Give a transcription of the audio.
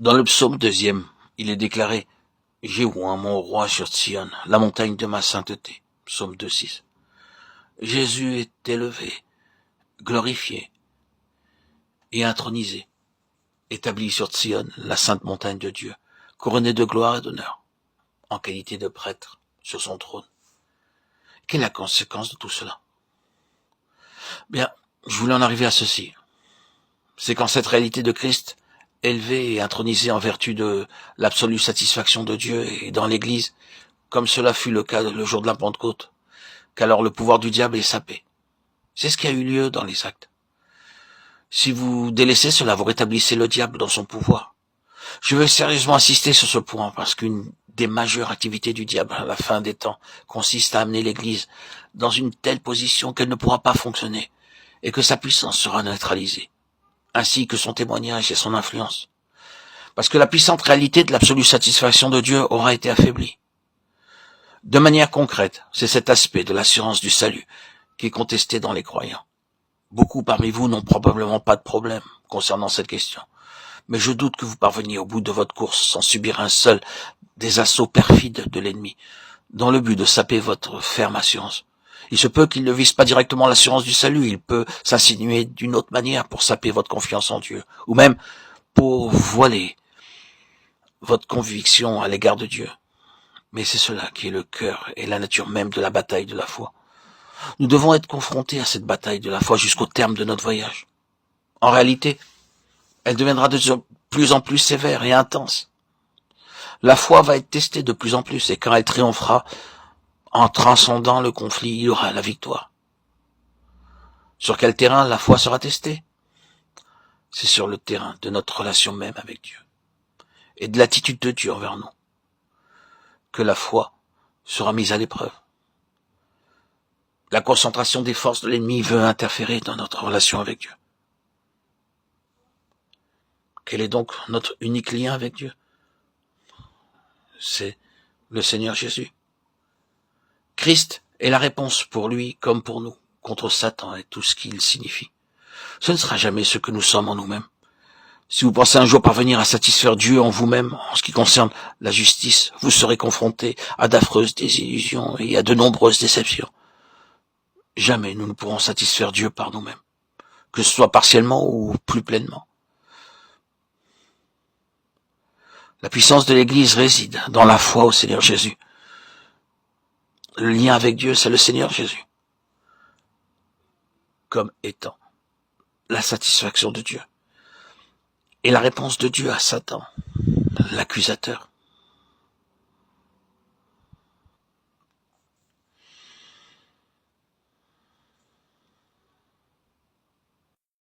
Dans le psaume 2e, il est déclaré « J'ai oint mon roi sur Sion, la montagne de ma sainteté ». Psaume 2,6. Jésus est élevé, glorifié et intronisé, établi sur Sion, la sainte montagne de Dieu, couronné de gloire et d'honneur, en qualité de prêtre sur son trône. Quelle est la conséquence de tout cela? Bien, je voulais en arriver à ceci. C'est qu'en cette réalité de Christ, élevé et intronisé en vertu de l'absolue satisfaction de Dieu et dans l'Église, comme cela fut le cas le jour de la Pentecôte, qu'alors le pouvoir du diable est sapé. C'est ce qui a eu lieu dans les actes. Si vous délaissez cela, vous rétablissez le diable dans son pouvoir. Je veux sérieusement insister sur ce point parce qu'une des majeures activités du diable à la fin des temps consiste à amener l'Église dans une telle position qu'elle ne pourra pas fonctionner et que sa puissance sera neutralisée, ainsi que son témoignage et son influence. Parce que la puissante réalité de l'absolue satisfaction de Dieu aura été affaiblie. De manière concrète, c'est cet aspect de l'assurance du salut qui est contesté dans les croyants. Beaucoup parmi vous n'ont probablement pas de problème concernant cette question. Mais je doute que vous parveniez au bout de votre course sans subir un seul des assauts perfides de l'ennemi, dans le but de saper votre ferme assurance. Il se peut qu'il ne vise pas directement l'assurance du salut, il peut s'insinuer d'une autre manière pour saper votre confiance en Dieu, ou même pour voiler votre conviction à l'égard de Dieu. Mais c'est cela qui est le cœur et la nature même de la bataille de la foi. Nous devons être confrontés à cette bataille de la foi jusqu'au terme de notre voyage. En réalité, elle deviendra de plus en plus sévère et intense. La foi va être testée de plus en plus, et quand elle triomphera, en transcendant le conflit, il y aura la victoire. Sur quel terrain la foi sera testée? C'est sur le terrain de notre relation même avec Dieu, et de l'attitude de Dieu envers nous, que la foi sera mise à l'épreuve. La concentration des forces de l'ennemi veut interférer dans notre relation avec Dieu. Quel est donc notre unique lien avec Dieu? C'est le Seigneur Jésus. Christ est la réponse pour lui comme pour nous, contre Satan et tout ce qu'il signifie. Ce ne sera jamais ce que nous sommes en nous-mêmes. Si vous pensez un jour parvenir à satisfaire Dieu en vous-même, en ce qui concerne la justice, vous serez confronté à d'affreuses désillusions et à de nombreuses déceptions. Jamais nous ne pourrons satisfaire Dieu par nous-mêmes, que ce soit partiellement ou plus pleinement. La puissance de l'Église réside dans la foi au Seigneur Jésus. Le lien avec Dieu, c'est le Seigneur Jésus, comme étant la satisfaction de Dieu. Et la réponse de Dieu à Satan, l'accusateur.